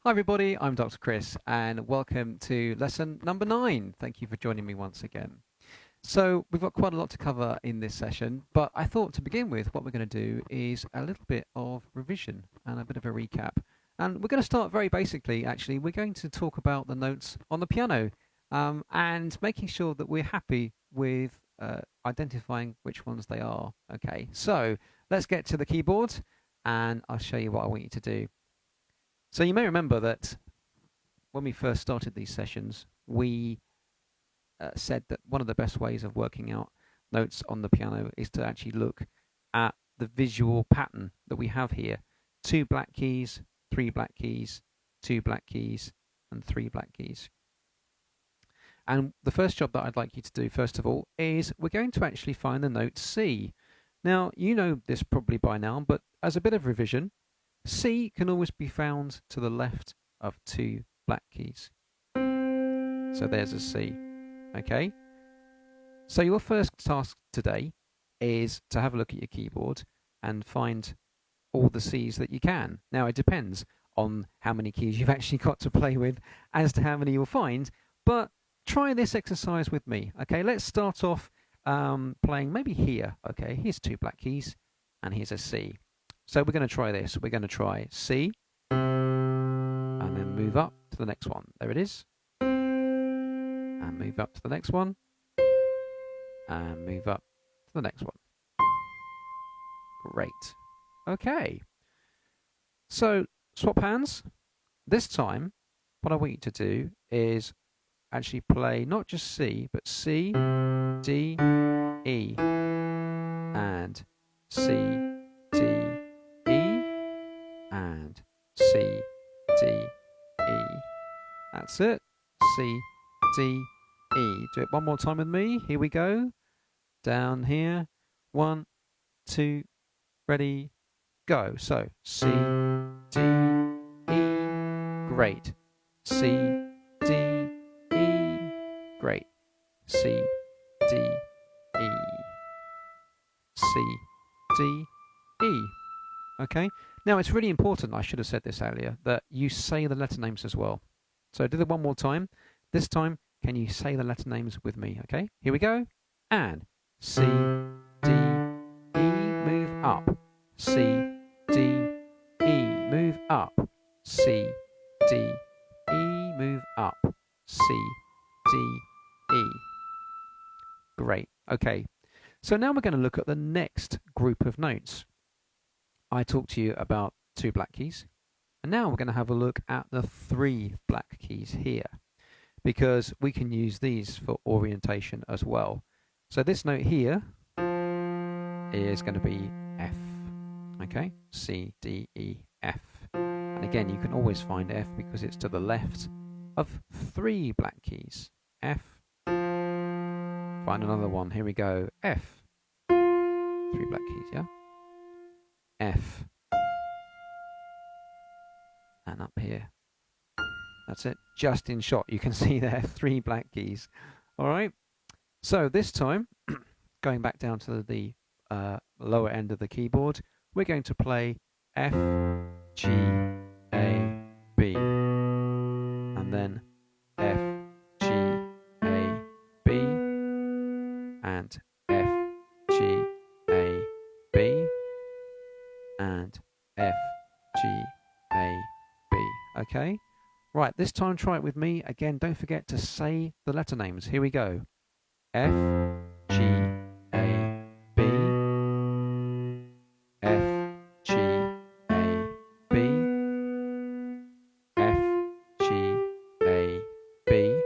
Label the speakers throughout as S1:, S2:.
S1: Hi everybody, I'm Dr. Chris and welcome to lesson number 9. Thank you for joining me once again. So we've got quite a lot to cover in this session, but I thought to begin with what we're going to do is a little bit of revision and a bit of a recap. And we're going to start very basically, actually. We're going to talk about the notes on the piano and making sure that we're happy with identifying which ones they are. Okay, so let's get to the keyboard and I'll show you what I want you to do. So you may remember that when we first started these sessions, we said that one of the best ways of working out notes on the piano is to actually look at the visual pattern that we have here. 2 black keys, 3 black keys, 2 black keys, and 3 black keys. And the first job that I'd like you to do, first of all, is we're going to actually find the note C. Now, you know this probably by now, but as a bit of revision, C can always be found to the left of 2 black keys. So there's a C. Okay? So your first task today is to have a look at your keyboard and find all the C's that you can. Now, it depends on how many keys you've actually got to play with as to how many you'll find, but try this exercise with me. Okay, let's start off playing maybe here. Okay, here's 2 black keys and here's a C. So we're going to try this. We're going to try C and then move up to the next one. There it is. And move up to the next one. And move up to the next one. Great. Okay. So swap hands. This time, what I want you to do is actually play not just C, but C, D, E, and C, D, and C, D, E. That's it. C, D, E. Do it one more time with me. Here we go. Down here. 1, 2, ready, go. So, C, D, E. Great. C, D, E. Great. C, D, E. C, D, E. Okay. Now, it's really important, I should have said this earlier, that you say the letter names as well. So do it one more time. This time, can you say the letter names with me? Okay, here we go. And C, D, E, move up. C, D, E, move up. C, D, E, move up. C, D, E. Great. Okay. So now we're going to look at the next group of notes. I talked to you about 2 black keys, and now we're going to have a look at the 3 black keys here, because we can use these for orientation as well. So this note here is going to be F. Okay, C, D, E, F. And again, you can always find F because it's to the left of 3 black keys. F. Find another one. Here we go. F. 3 black keys, yeah? F. And up here. That's it. Just in shot. You can see there 3 black keys. All right. So this time, going back down to the lower end of the keyboard, we're going to play F, G, A, B. And then F, G, A, B. And F, G, A, B. And F, G, A, B. Okay? Right, this time try it with me. Again, don't forget to say the letter names. Here we go. F, G, A, B. F, G, A, B. F, G, A, B.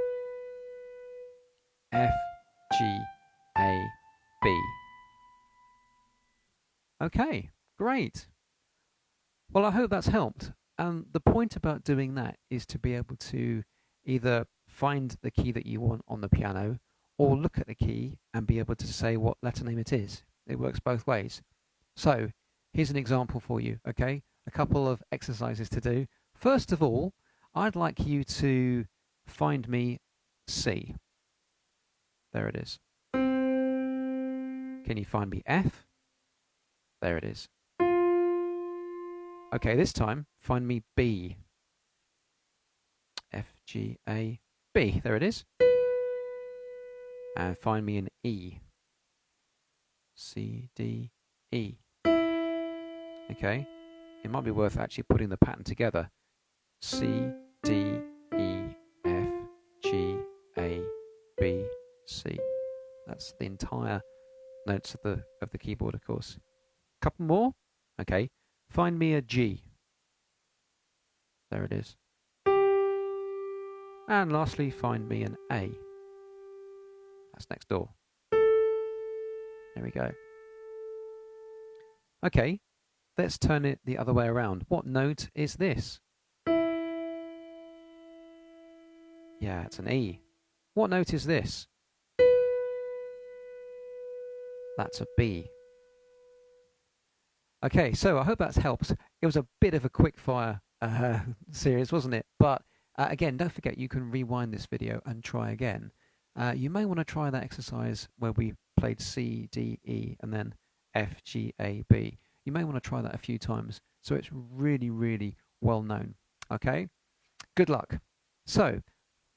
S1: F, G, A, B. Okay, great. Well, I hope that's helped. And the point about doing that is to be able to either find the key that you want on the piano or look at the key and be able to say what letter name it is. It works both ways. So here's an example for you, okay? A couple of exercises to do. First of all, I'd like you to find me C. There it is. Can you find me F? There it is. Okay, this time, find me B. G, A, B. There it is. And find me an E. C, D, E. Okay. It might be worth actually putting the pattern together. C, D, E, F, G, A, B, C. That's the entire notes of the keyboard, of course. Couple more. Okay. Find me a G. There it is. And lastly, find me an A. That's next door. There we go. Okay, let's turn it the other way around. What note is this? Yeah, it's an E. What note is this? That's a B. Okay, so I hope that's helped. It was a bit of a quick fire series, wasn't it? But again, don't forget you can rewind this video and try again. You may want to try that exercise where we played C, D, E, and then F, G, A, B. You may want to try that a few times so it's really, really well known. Okay? Good luck. So,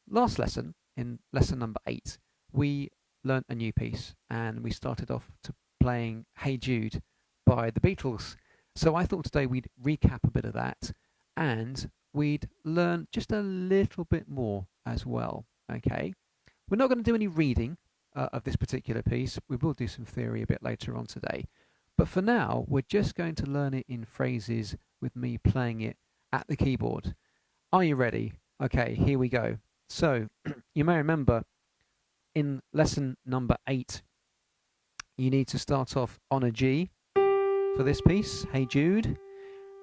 S1: last lesson, in lesson number 8, we learnt a new piece and we started off to playing Hey Jude by the Beatles. So I thought today we'd recap a bit of that and we'd learn just a little bit more as well. Okay? We're not going to do any reading of this particular piece. We will do some theory a bit later on today. But for now, we're just going to learn it in phrases with me playing it at the keyboard. Are you ready? Okay, here we go. So, you may remember in lesson number 8, you need to start off on a G for this piece, Hey Jude.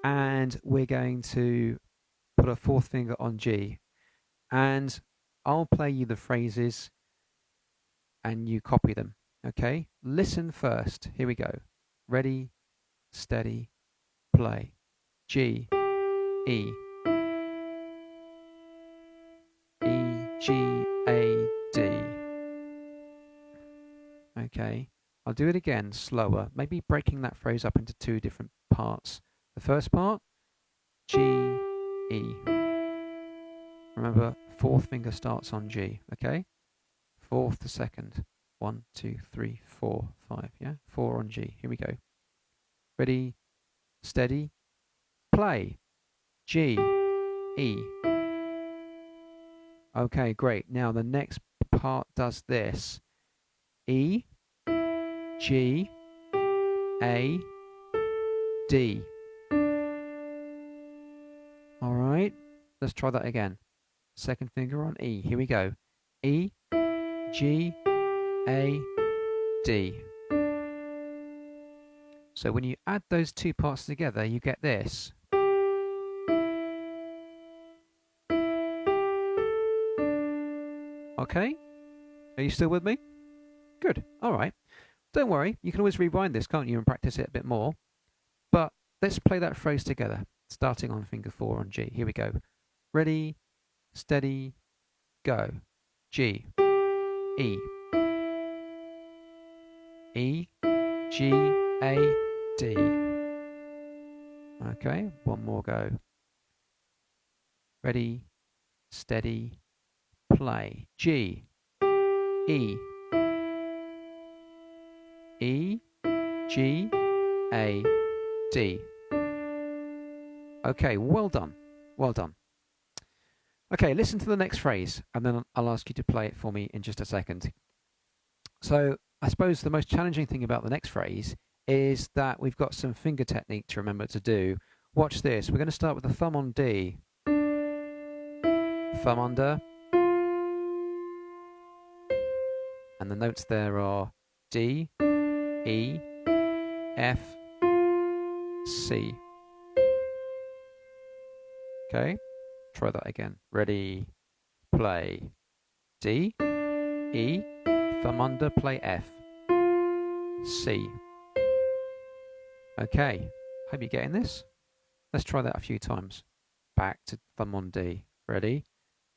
S1: And we're going to put a fourth finger on G. And I'll play you the phrases and you copy them, okay? Listen first. Here we go. Ready, steady, play. G, E, E, G, A, D. Okay, I'll do it again, slower, maybe breaking that phrase up into 2 different parts. The first part, G, E. Remember, fourth finger starts on G, okay? Fourth to second. 1, 2, 3, 4, 5, yeah? 4 on G. Here we go. Ready, steady, play. G, E. Okay, great. Now the next part does this. E, G, A, D. All right, let's try that again. Second finger on E. Here we go. E, G, A, D. So when you add those 2 parts together, you get this. Okay? Are you still with me? Good. All right. Don't worry. You can always rewind this, can't you, and practice it a bit more. But let's play that phrase together, starting on finger 4 on G. Here we go. Ready, steady, go. G, E, E, G, A, D. Okay, one more go. Ready, steady, play. G, E, E, G, A, D. Okay, well done. Well done. Okay, listen to the next phrase, and then I'll ask you to play it for me in just a second. So, I suppose the most challenging thing about the next phrase is that we've got some finger technique to remember to do. Watch this. We're going to start with the thumb on D. Thumb under. And the notes there are D, E, F, C. Okay, try that again. Ready, play. D, E, thumb under, play F, C. Okay, hope you're getting this. Let's try that a few times. Back to thumb on D. Ready?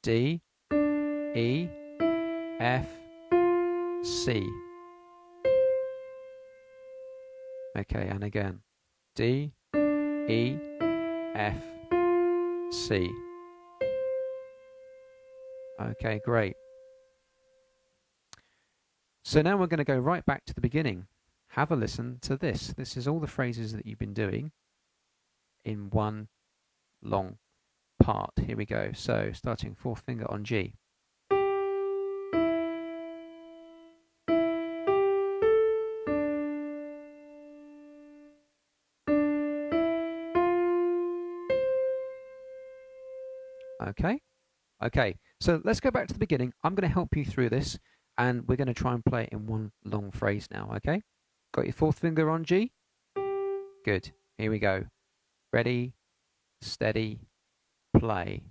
S1: D, E, F, C. Okay, and again. D, E, F, C. Okay, great. So now we're going to go right back to the beginning. Have a listen to this. This is all the phrases that you've been doing in one long part. Here we go. So starting fourth finger on G. Okay. Okay, so let's go back to the beginning. I'm going to help you through this, and we're going to try and play it in one long phrase now, okay? Got your fourth finger on G? Good. Here we go. Ready, steady, play.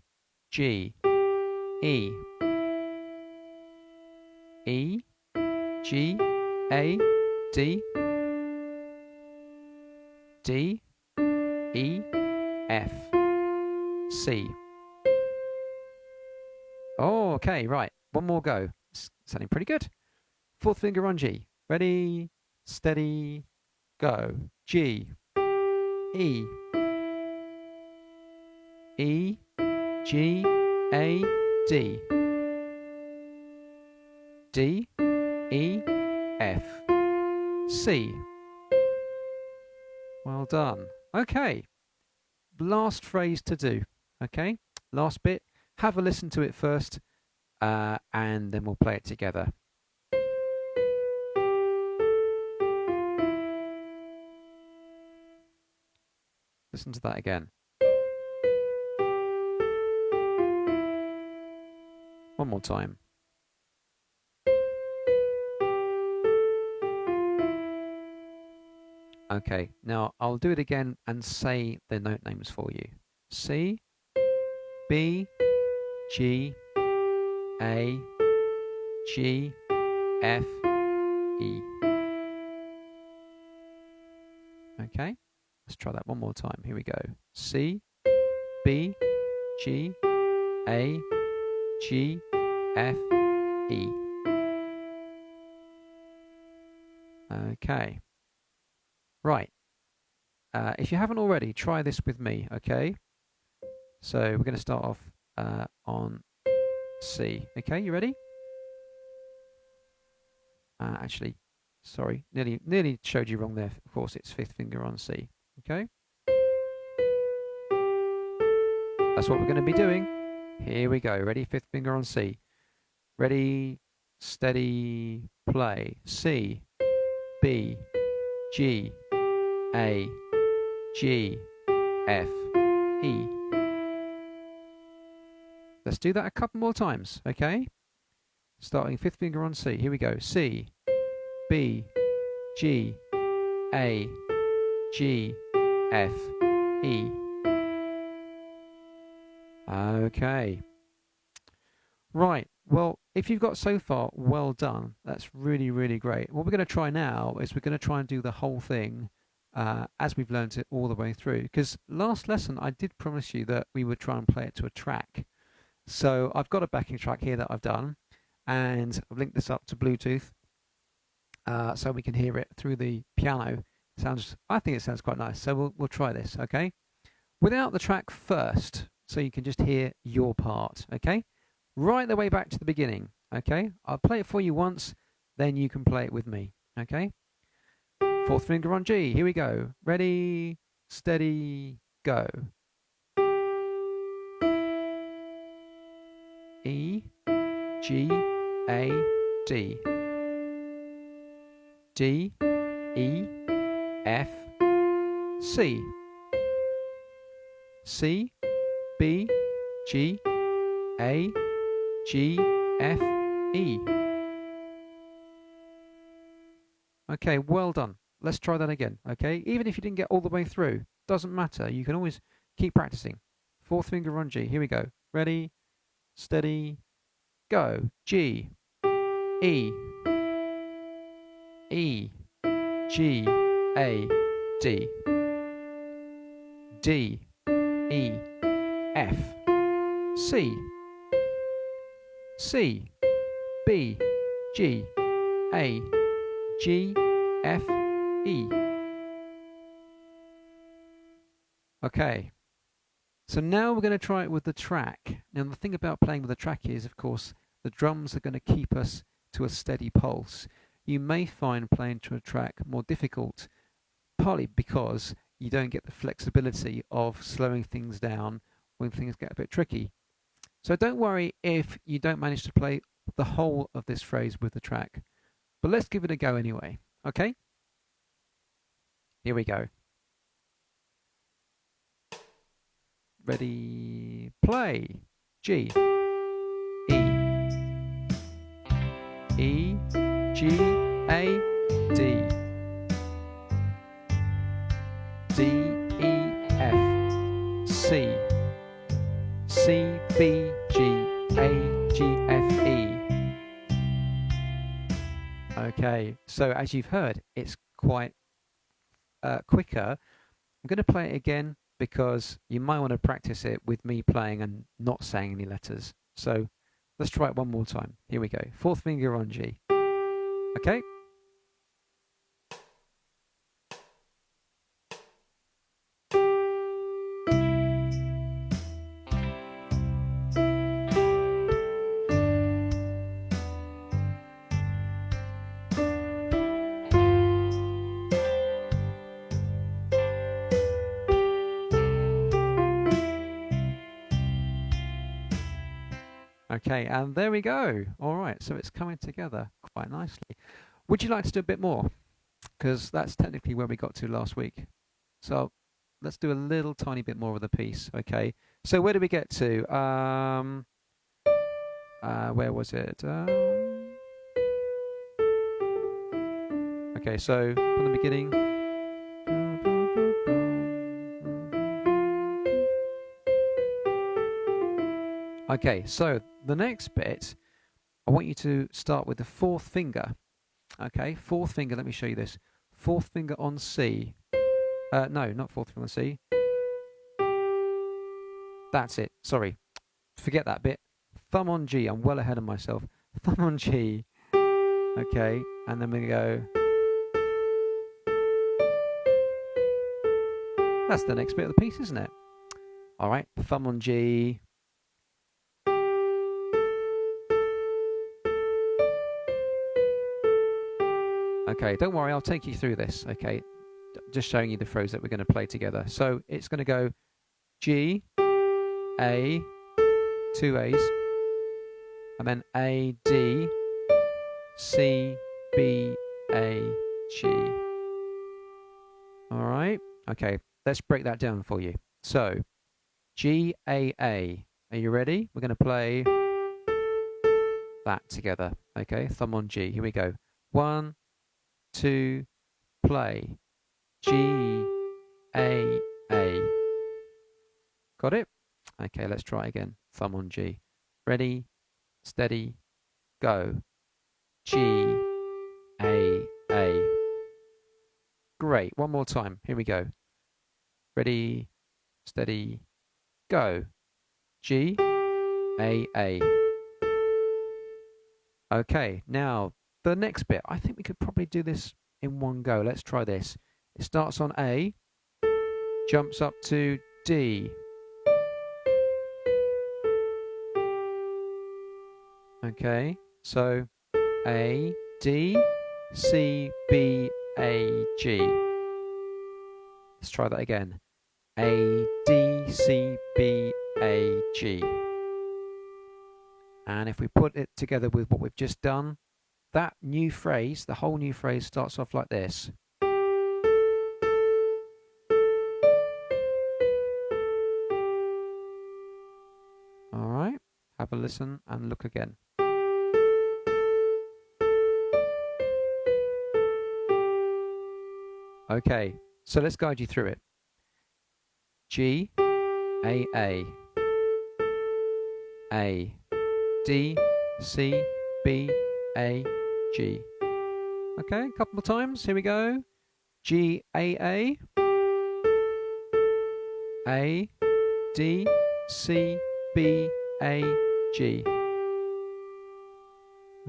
S1: G, E, E, G, A, D, D, E, F, C. Oh, okay, right. One more go. Sounding pretty good. Fourth finger on G. Ready, steady, go. G, E, E, G, A, D, D, E, F, C. Well done. Okay. Last phrase to do. Okay. Last bit. Have a listen to it first, and then we'll play it together. Listen to that again. One more time. Okay, now I'll do it again and say the note names for you. C, B, G, A, G, F, E. Okay, let's try that one more time. Here we go. C, B, G, A, G, F, E. Okay. Right. If you haven't already, try this with me, okay? So we're going to start off on C. Okay, you ready? Actually, sorry, nearly showed you wrong there. Of course, it's fifth finger on C. Okay? That's what we're going to be doing. Here we go. Ready? Fifth finger on C. Ready, steady, play. C, B, G, A, G, F, E. Let's do that a couple more times, okay? Starting fifth finger on C. Here we go. C, B, G, A, G, F, E. Okay. Right. Well, if you've got so far, well done. That's really, really great. What we're going to try now is we're going to try and do the whole thing as we've learned it all the way through. Because last lesson, I did promise you that we would try and play it to a track. So I've got a backing track here that I've done, and I've linked this up to Bluetooth so we can hear it through the piano. I think it sounds quite nice. So we'll try this, okay? Without the track first, so you can just hear your part, okay? Right the way back to the beginning, okay? I'll play it for you once, then you can play it with me, okay? Fourth finger on G, here we go. Ready, steady, go. E, G, A, D. D, E, F, C. C, B, G, A, G, F, E. Okay, well done. Let's try that again, okay? Even if you didn't get all the way through, doesn't matter. You can always keep practicing. Fourth finger on G. Here we go. Ready, steady, go. G, E, E, G, A, D. D, E, F, C. C, B, G, A, G, F, E. Okay, So now we're going to try it with the track. Now the thing about playing with the track is, of course, the drums are going to keep us to a steady pulse. You may find playing to a track more difficult, partly because you don't get the flexibility of slowing things down when things get a bit tricky. So don't worry if you don't manage to play the whole of this phrase with the track. But let's give it a go anyway, okay? Here we go. Ready, play. G, E, E, G, A, D, D, E, F, C, C, B, G, A, G, F, E. Okay, so as you've heard, it's quite quicker. I'm going to play it again because you might want to practice it with me playing and not saying any letters. So let's try it one more time. Here we go. Fourth finger on G. Okay. Okay, and there we go. All right, so it's coming together quite nicely. Would you like to do a bit more? Because that's technically where we got to last week. So let's do a little tiny bit more of the piece, okay? So where did we get to? Where was it? Okay, so from the beginning. Okay, so the next bit, I want you to start with the fourth finger. Okay, fourth finger, let me show you this. Fourth finger on C. No, not fourth finger on C. That's it, sorry. Forget that bit. Thumb on G, I'm well ahead of myself. Thumb on G. Okay, and then we go. That's the next bit of the piece, isn't it? Alright, thumb on G. Okay, don't worry, I'll take you through this, okay? Just showing you the phrase that we're going to play together. So it's going to go G, A, two A's, and then A, D, C, B, A, G. Alright, okay, let's break that down for you. So, G, A, A. Are you ready? We're going to play that together, okay? Thumb on G, here we go. 1, 2, play. G, A, A. Got it? Okay, let's try again. Thumb on G. Ready, steady, go. G, A, A. Great. One more time. Here we go. Ready, steady, go. G, A, A. Okay, now the next bit. I think we could probably do this in one go. Let's try this. It starts on A, jumps up to D. Okay, so A, D, C, B, A, G. Let's try that again. A, D, C, B, A, G. And if we put it together with what we've just done, that new phrase, the whole new phrase starts off like this. All right, have a listen and look again. Okay, so let's guide you through it. G, A, A, D, C, B, A, G. Okay, a couple of times. Here we go. G, A, D, C, B, A, G.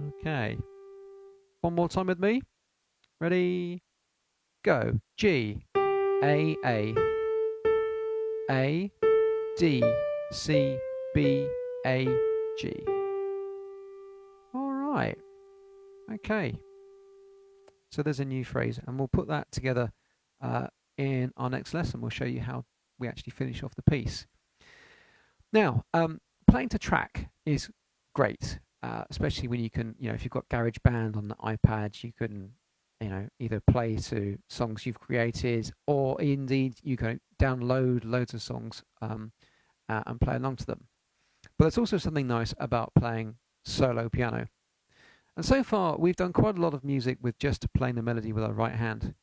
S1: Okay. One more time with me. Ready? Go. G, A, D, C, B, A, G. All right. Okay. So there's a new phrase, and we'll put that together in our next lesson. We'll show you how we actually finish off the piece. Now, playing to track is great, especially when you can, if you've got GarageBand on the iPad, you can, either play to songs you've created, or indeed you can download loads of songs and play along to them. But there's also something nice about playing solo piano. And so far, we've done quite a lot of music with just playing the melody with our right hand.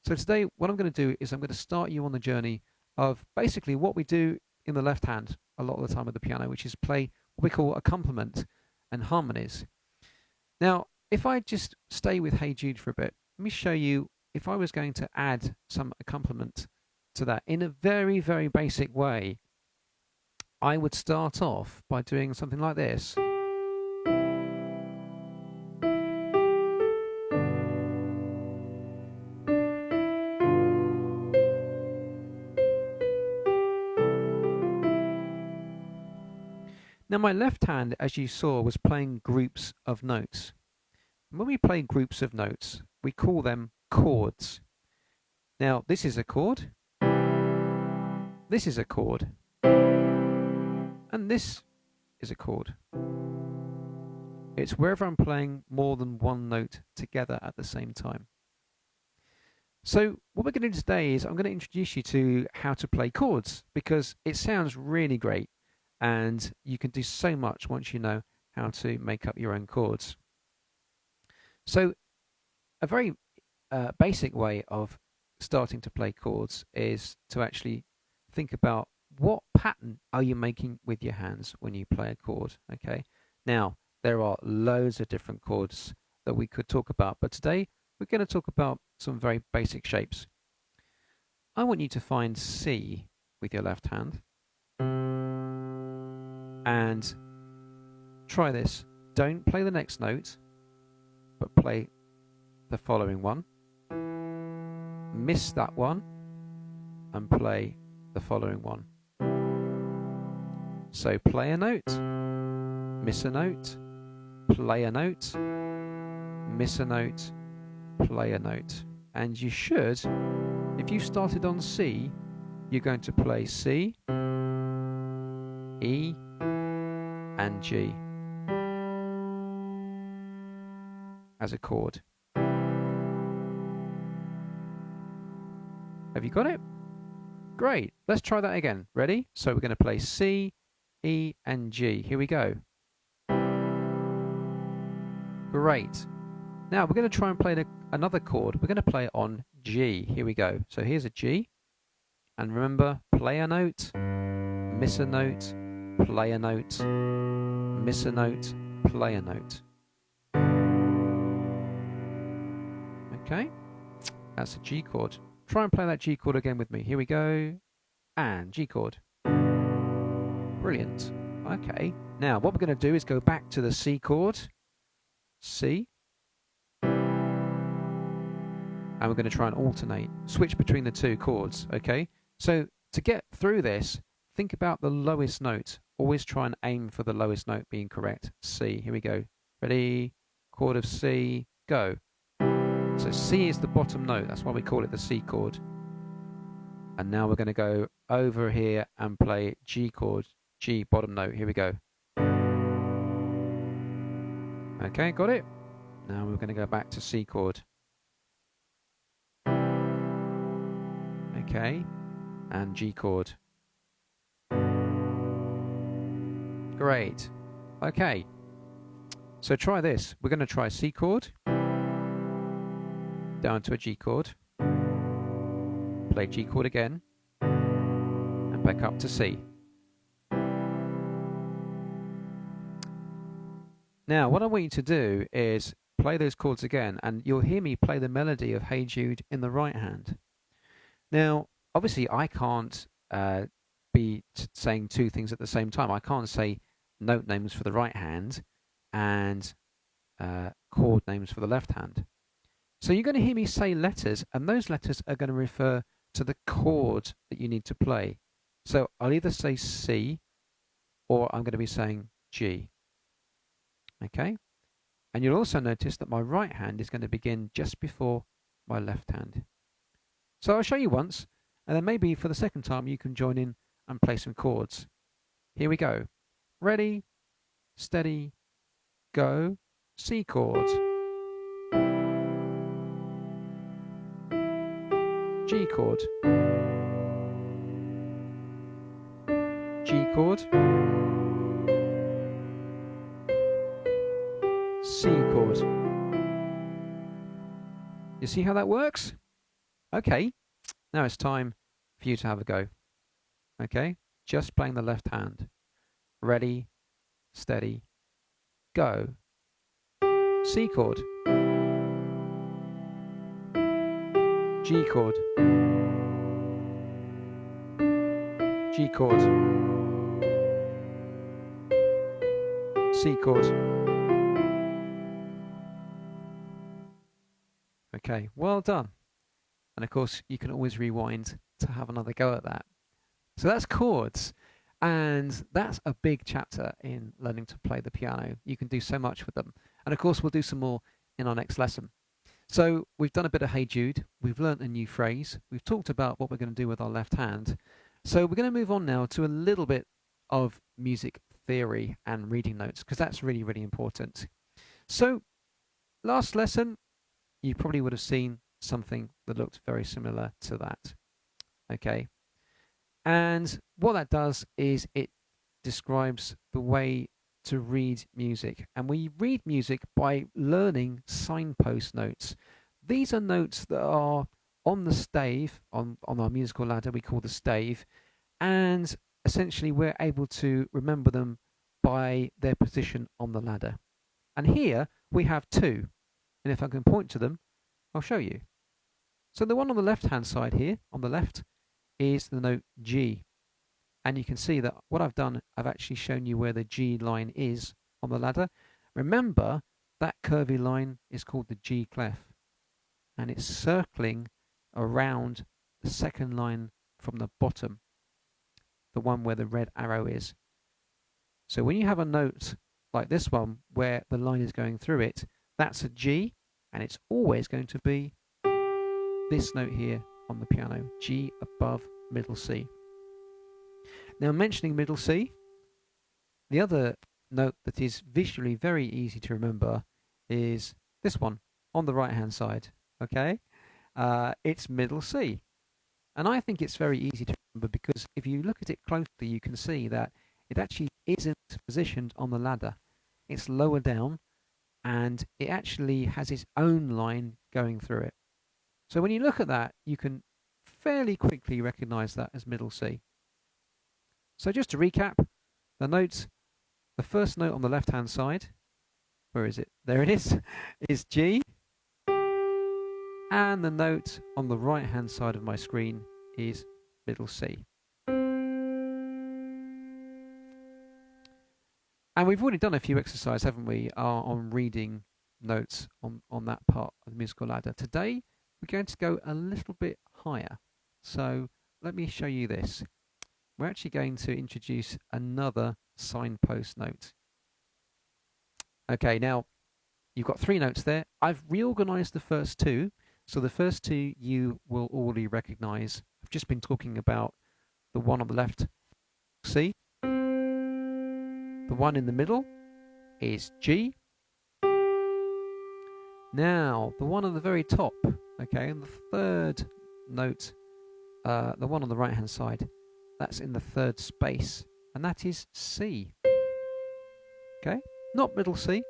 S1: So today, what I'm going to do is I'm going to start you on the journey of basically what we do in the left hand a lot of the time with the piano, which is play what we call accompaniment and harmonies. Now, if I just stay with Hey Jude for a bit, let me show you if I was going to add some accompaniment to that in a very, very basic way. I would start off by doing something like this. Now my left hand, as you saw, was playing groups of notes. And when we play groups of notes, we call them chords. Now this is a chord, this is a chord, and this is a chord. It's wherever I'm playing more than one note together at the same time. So what we're going to do today is I'm going to introduce you to how to play chords, because it sounds really great. And you can do so much once you know how to make up your own chords. So a very basic way of starting to play chords is to actually think about what pattern are you making with your hands when you play a chord. Okay. Now, there are loads of different chords that we could talk about, but today we're going to talk about some very basic shapes. I want you to find C with your left hand. And try this. Don't play the next note, but play the following one. Miss that one and play the following one. So play a note, miss a note, play a note, miss a note, play a note. And you should, if you started on C, you're going to play C, E, and G as a chord. Have you got it? Great. Let's try that again. Ready? So we're going to play C, E, and G. Here we go. Great. Now we're going to try and play another chord. We're going to play it on G. Here we go. So here's a G. And remember, play a note, miss a note, play a note, miss a note, play a note. Okay, that's a G chord. Try and play that G chord again with me. Here we go. And G chord. Brilliant. Okay, now what we're going to do is go back to the C chord. C. And we're going to try and alternate, switch between the two chords. Okay, so to get through this, think about the lowest note. Always try and aim for the lowest note being correct. C. Here we go. Ready? Chord of C. Go. So C is the bottom note. That's why we call it the C chord. And now we're going to go over here and play G chord. G bottom note. Here we go. Okay, got it? Now we're going to go back to C chord. Okay. And G chord. Great. Okay. So try this. We're going to try C chord. Down to a G chord. Play G chord again. And back up to C. Now, what I want you to do is play those chords again, and you'll hear me play the melody of Hey Jude in the right hand. Now, obviously, I can't be saying two things at the same time. I can't say note names for the right hand and chord names for the left hand. So you're going to hear me say letters, and those letters are going to refer to the chord that you need to play. So I'll either say C or I'm going to be saying G. Okay? And you'll also notice that my right hand is going to begin just before my left hand. So I'll show you once, and then maybe for the second time you can join in and play some chords. Here we go. Ready, steady, go. C chord. G chord. G chord. C chord. You see how that works? Okay, now it's time for you to have a go. Okay, just playing the left hand. Ready, steady, go. C chord. G chord. G chord. C chord. Okay, well done. And of course, you can always rewind to have another go at that. So that's chords. And that's a big chapter in learning to play the piano. You can do so much with them. And of course, we'll do some more in our next lesson. So we've done a bit of Hey Jude. We've learnt a new phrase. We've talked about what we're going to do with our left hand. So we're going to move on now to a little bit of music theory and reading notes, because that's really, really important. So last lesson, you probably would have seen something that looked very similar to that. Okay. And what that does is it describes the way to read music. And we read music by learning signpost notes. These are notes that are on the stave, on our musical ladder, we call the stave. And essentially we're able to remember them by their position on the ladder. And here we have two. And if I can point to them, I'll show you. So the one on the left-hand side here, on the left, is the note G. And you can see that what I've done, I've actually shown you where the G line is on the ladder. Remember, that curvy line is called the G clef. And it's circling around the second line from the bottom, the one where the red arrow is. So when you have a note like this one, where the line is going through it, that's a G, and it's always going to be this note here on the piano, G above middle C. Now, mentioning middle C, the other note that is visually very easy to remember is this one on the right hand side. Okay, it's middle C, and I think it's very easy to remember because if you look at it closely, you can see that it actually isn't positioned on the ladder. It's lower down, and it actually has its own line going through it. So when you look at that, you can fairly quickly recognize that as middle C. So just to recap, the notes, the first note on the left-hand side, where is it? There it is G. And the note on the right-hand side of my screen is middle C. And we've already done a few exercises, haven't we, on reading notes on that part of the musical ladder. Today, we're going to go a little bit higher. So let me show you this. We're actually going to introduce another signpost note. Okay, now you've got three notes there. I've reorganized the first two. So the first two you will already recognize. I've just been talking about the one on the left, C. The one in the middle is G. Now, the one at the very top, okay, and the third note, the one on the right-hand side, that's in the third space, and that is C. Okay, not middle C,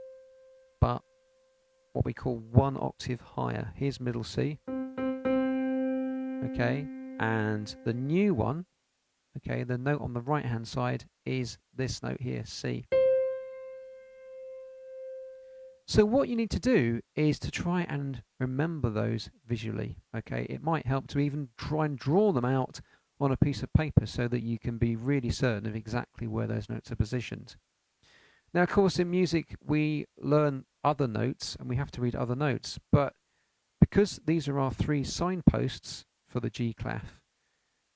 S1: but what we call one octave higher. Here's middle C. Okay, and the new one, okay, the note on the right-hand side is this note here, C. So what you need to do is to try and remember those visually, okay? It might help to even try and draw them out on a piece of paper so that you can be really certain of exactly where those notes are positioned. Now, of course, in music, we learn other notes and we have to read other notes, but because these are our three signposts for the G clef,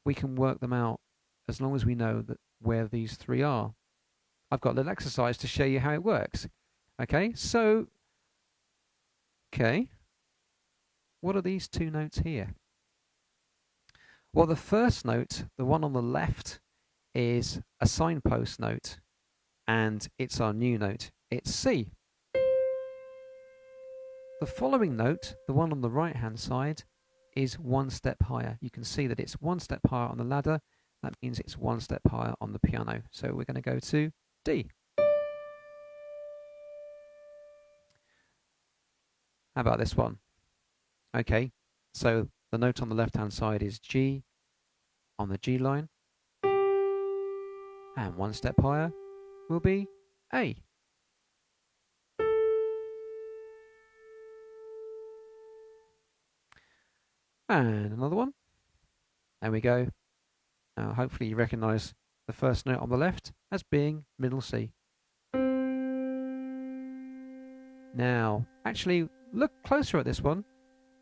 S1: we can work them out as long as we know that where these three are. I've got a little exercise to show you how it works. Okay, so, what are these two notes here? Well, the first note, the one on the left, is a signpost note, and it's our new note. It's C. The following note, the one on the right-hand side, is one step higher. You can see that it's one step higher on the ladder. That means it's one step higher on the piano. So we're going to go to D. How about this one? Okay, so the note on the left-hand side is G on the G line. And one step higher will be A. And another one. There we go. Now, hopefully you recognise the first note on the left as being middle C. Now, actually, look closer at this one.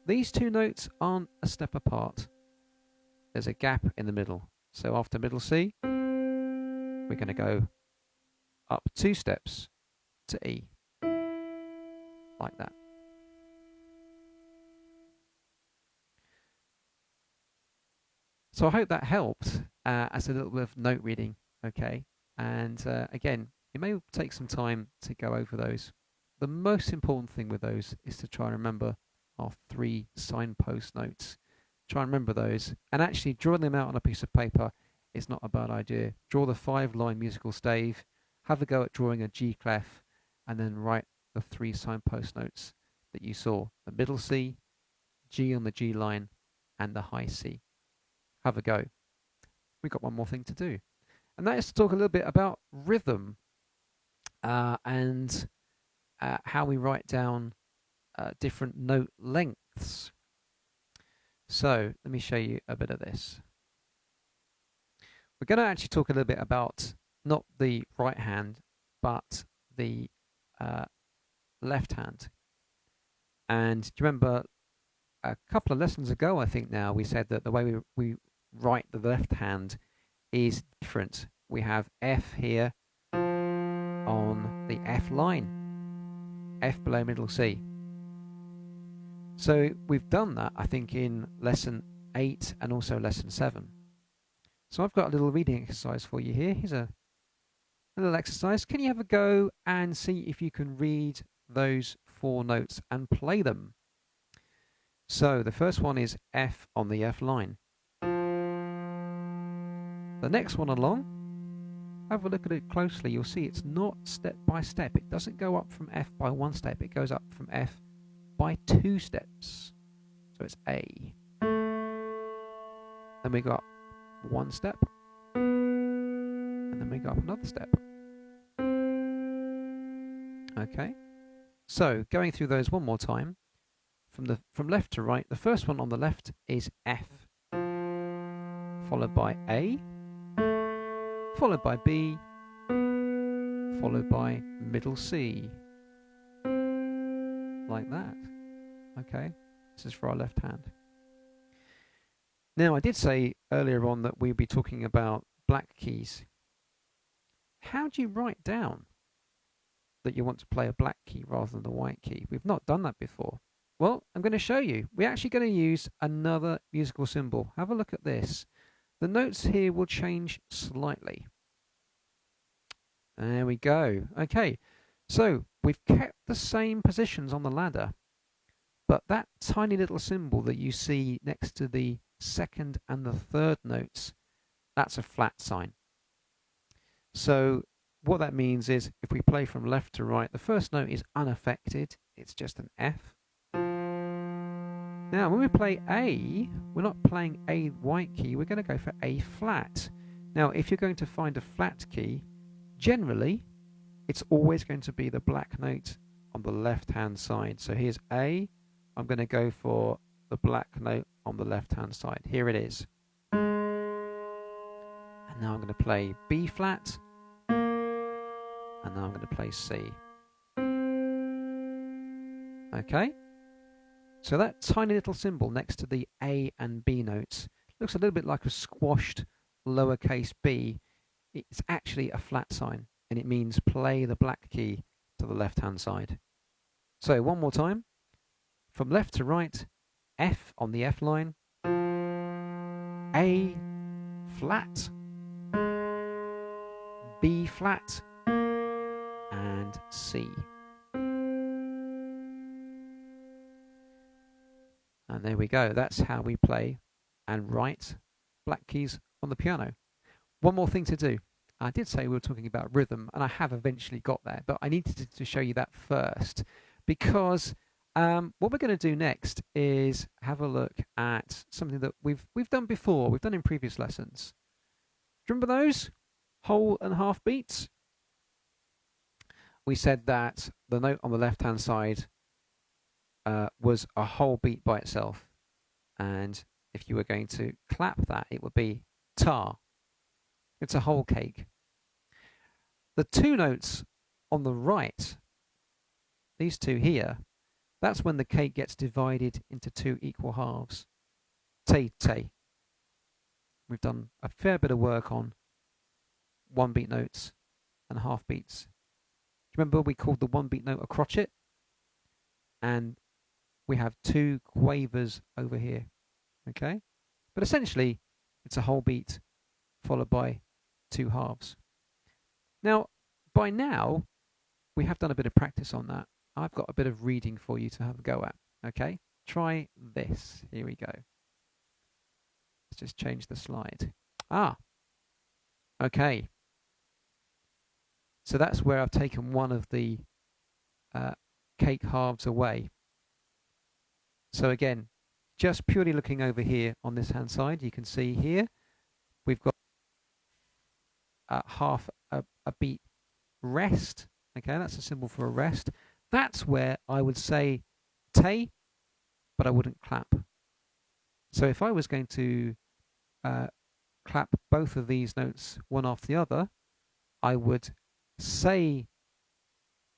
S1: These two notes aren't a step apart. There's a gap in the middle. So after middle C, we're going to go up 2 steps to E. Like that. So I hope that helped as a little bit of note reading, okay? And again, it may take some time to go over those. The most important thing with those is to try and remember our 3 signpost notes. Try and remember those, and actually drawing them out on a piece of paper is not a bad idea. Draw the 5-line musical stave, have a go at drawing a G clef, and then write the 3 signpost notes that you saw. The middle C, G on the G line, and the high C. Have a go. We've got one more thing to do, and that is to talk a little bit about rhythm and how we write down different note lengths. So let me show you a bit of this. We're going to actually talk a little bit about not the right hand, but the left hand. And do you remember a couple of lessons ago, I think now, we said that the way we write the left hand is different. We have F here on the F line, F below middle C. So we've done that, I think, in lesson 8 and also lesson 7. So I've got a little reading exercise for you here. Here's a little exercise. Can you have a go and see if you can read those 4 notes and play them? So the first one is F on the F line. The next one along, have a look at it closely. You'll see it's not step by step. It doesn't go up from F by 1 step. It goes up from F by 2 steps. So it's A. Then we go up 1 step. And then we go up another step. Okay. So going through those one more time. From left to right, the first one on the left is F, followed by A, followed by B, followed by middle C, like that. Okay, this is for our left hand. Now, I did say earlier on that we'll be talking about black keys. How do you write down that you want to play a black key rather than the white key? We've not done that before. Well, I'm going to show you. We're actually going to use another musical symbol. Have a look at this. The notes here will change slightly. There we go. Okay, so we've kept the same positions on the ladder, but that tiny little symbol that you see next to the second and the third notes, that's a flat sign. So what that means is if we play from left to right, the first note is unaffected. It's just an F. Now, when we play A, we're not playing A white key, we're going to go for A flat. Now, if you're going to find a flat key, generally, it's always going to be the black note on the left-hand side. So here's A, I'm going to go for the black note on the left-hand side. Here it is. And now I'm going to play B flat, and now I'm going to play C. Okay? So that tiny little symbol next to the A and B notes looks a little bit like a squashed lowercase b, it's actually a flat sign, and it means play the black key to the left-hand side. So one more time, from left to right, F on the F line, A flat, B flat, and C. And there we go. That's how we play and write black keys on the piano. One more thing to do. I did say we were talking about rhythm, and I have eventually got there, but I needed to show you that first, because what we're going to do next is have a look at something that we've done before. We've done in previous lessons. Remember those whole and half beats? We said that the note on the left-hand side was a whole beat by itself, and if you were going to clap that, it would be tar. It's a whole cake. The two notes on the right, these two here, that's when the cake gets divided into two equal halves. Te, te. We've done a fair bit of work on one beat notes and half beats. Remember we called the one beat note a crotchet? And we have two quavers over here. Okay? But essentially, it's a whole beat followed by two halves. Now, by now, we have done a bit of practice on that. I've got a bit of reading for you to have a go at. Okay? Try this. Here we go. Let's just change the slide. Okay. So that's where I've taken one of the cake halves away. So again, just purely looking over here on this hand side, you can see here we've got half a beat rest. Okay, that's a symbol for a rest. That's where I would say te, but I wouldn't clap. So if I was going to clap both of these notes one after the other, I would say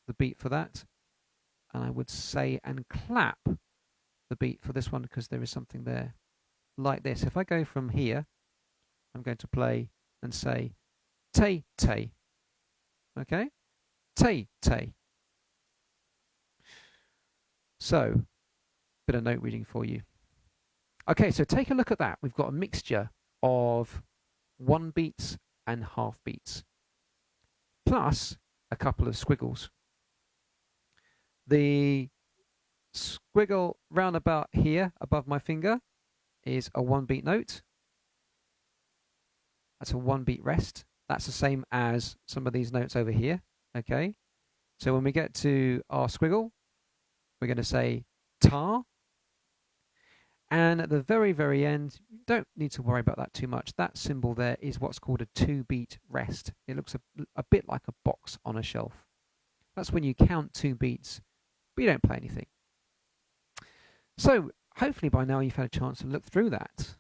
S1: the beat for that, and I would say and clap the beat for this one, because there is something there like this. If I go from here, I'm going to play and say te, te. Okay? Te, te. So, bit of note reading for you. Okay, so take a look at that. We've got a mixture of one beats and half beats, plus a couple of squiggles. The squiggle round about here above my finger is a one beat note. That's a one beat rest. That's the same as some of these notes over here. Okay, so when we get to our squiggle, we're going to say tar. And at the very, very end, you don't need to worry about that too much. That symbol there is what's called a two-beat rest. It looks a bit like a box on a shelf. That's when you count two beats, but you don't play anything. So hopefully by now you've had a chance to look through that.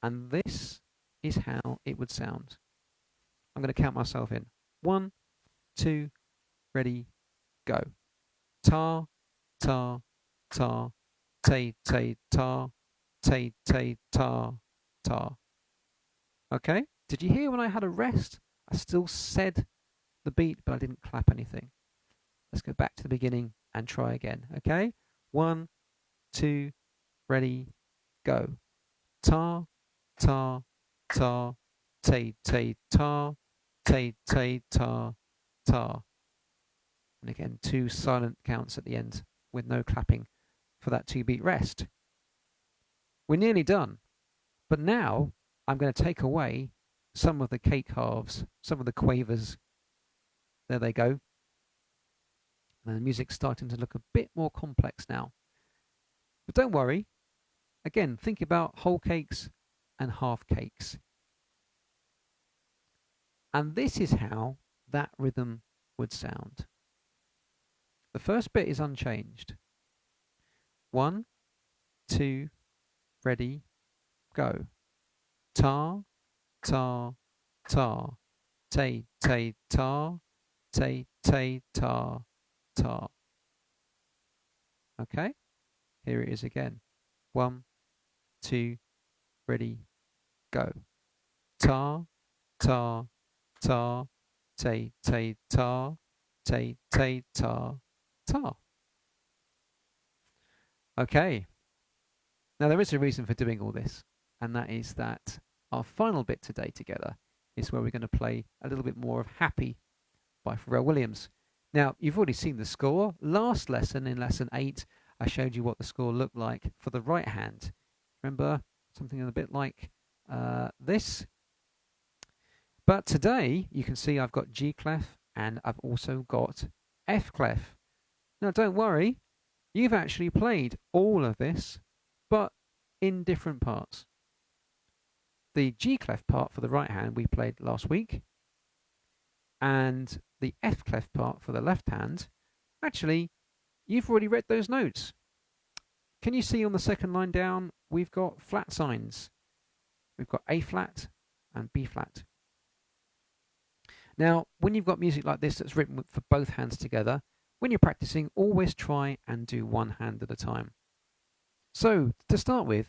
S1: And this is how it would sound. I'm going to count myself in. 1, 2, ready, go. Tar, tar, tar, te, te, tar, te, te, tar, tar. Okay? Did you hear when I had a rest? I still said the beat, but I didn't clap anything. Let's go back to the beginning and try again. Okay? 1, 2, ready, go. Tar, tar, tar, te, te, tar, te, te, tar, tar. And again, 2 silent counts at the end with no clapping for that 2-beat rest. We're nearly done, but now I'm going to take away some of the cake halves, some of the quavers. There they go. And the music's starting to look a bit more complex now. But don't worry. Again, think about whole cakes and half cakes. And this is how that rhythm would sound. The first bit is unchanged. 1, 2, ready, go. Tar, tar, tar, te, te, tar, te, te, tar, tar. Okay, here it is again. 1, 2, ready, go. ta, ta, ta, te, te, ta, te, te, ta, ta. Okay. Now there is a reason for doing all this, and that is that our final bit today together is where we're going to play a little bit more of Happy by Pharrell Williams. Now, you've already seen the score. Last lesson, in lesson 8, I showed you what the score looked like for the right hand. Remember, something a bit like this. But today, you can see I've got G clef and I've also got F clef. Now, don't worry, you've actually played all of this, but in different parts. The G clef part for the right hand we played last week, and the F clef part for the left hand, actually, you've already read those notes. Can you see on the second line down, we've got flat signs. We've got A flat and B flat. Now, when you've got music like this that's written for both hands together, when you're practicing, always try and do one hand at a time. So, to start with,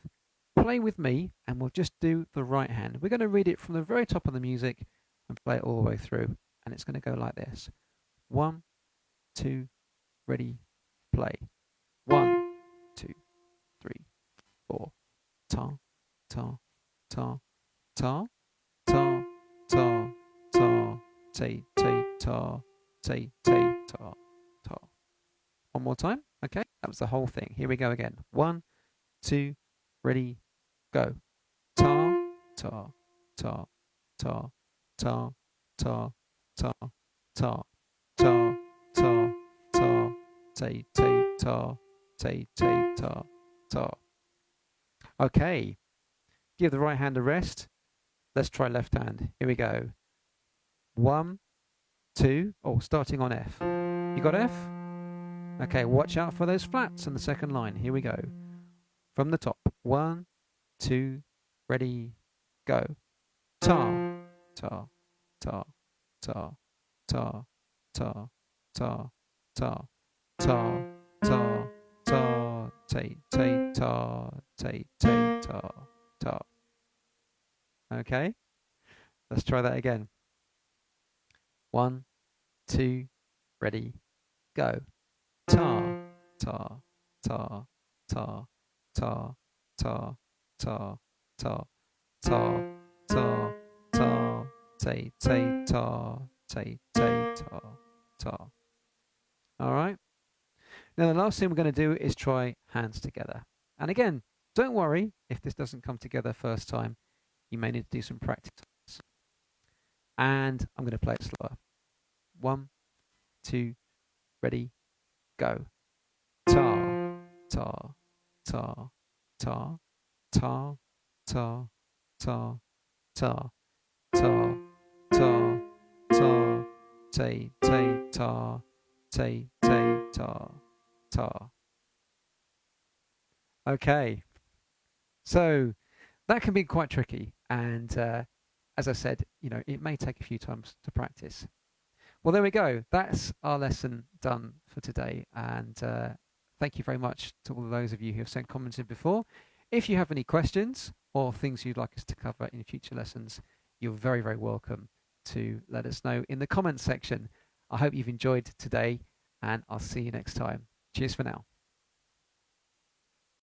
S1: play with me and we'll just do the right hand. We're going to read it from the very top of the music and play it all the way through. And it's going to go like this. 1, 2, ready, play. 1, 2, 3, 4. Ta, ta, ta, ta, ta, ta, ta, te, te, ta, te, te, ta, ta. One more time. Okay, that was the whole thing. Here we go again. 1, 2, ready, go. Ta, ta, ta, ta, ta, ta, ta, ta, ta, ta, ta, te, te, ta, te, te, ta, ta. Okay, give the right hand a rest. Let's try left hand. Here we go. 1, 2, starting on F. You got F? Okay, watch out for those flats in the second line. Here we go. From the top. 1, 2, ready, go. Ta, ta, ta, ta, ta, ta, ta, ta, ta, ta, ta, te, te, ta, te, te, ta, ta. Okay, let's try that again. 1, 2, ready, go. Ta, ta, ta, ta, ta, ta, ta, ta, ta, ta, ta, te, te, ta, te, te, ta, ta. All right. Now the last thing we're going to do is try hands together. And again, don't worry if this doesn't come together first time. You may need to do some practice. And I'm going to play it slower. 1, 2, ready, go. Ta, ta, ta, ta, ta, ta, ta, ta, ta, ta, ta, te, te, ta, te, te, ta, ta. Okay, so that can be quite tricky, and as I said, it may take a few times to practice. Well, there we go. That's our lesson done for today, and thank you very much to all of those of you who have sent comments in before. If you have any questions or things you'd like us to cover in future lessons, you're very, very welcome to let us know in the comments section. I hope you've enjoyed today, and I'll see you next time. Cheers for now.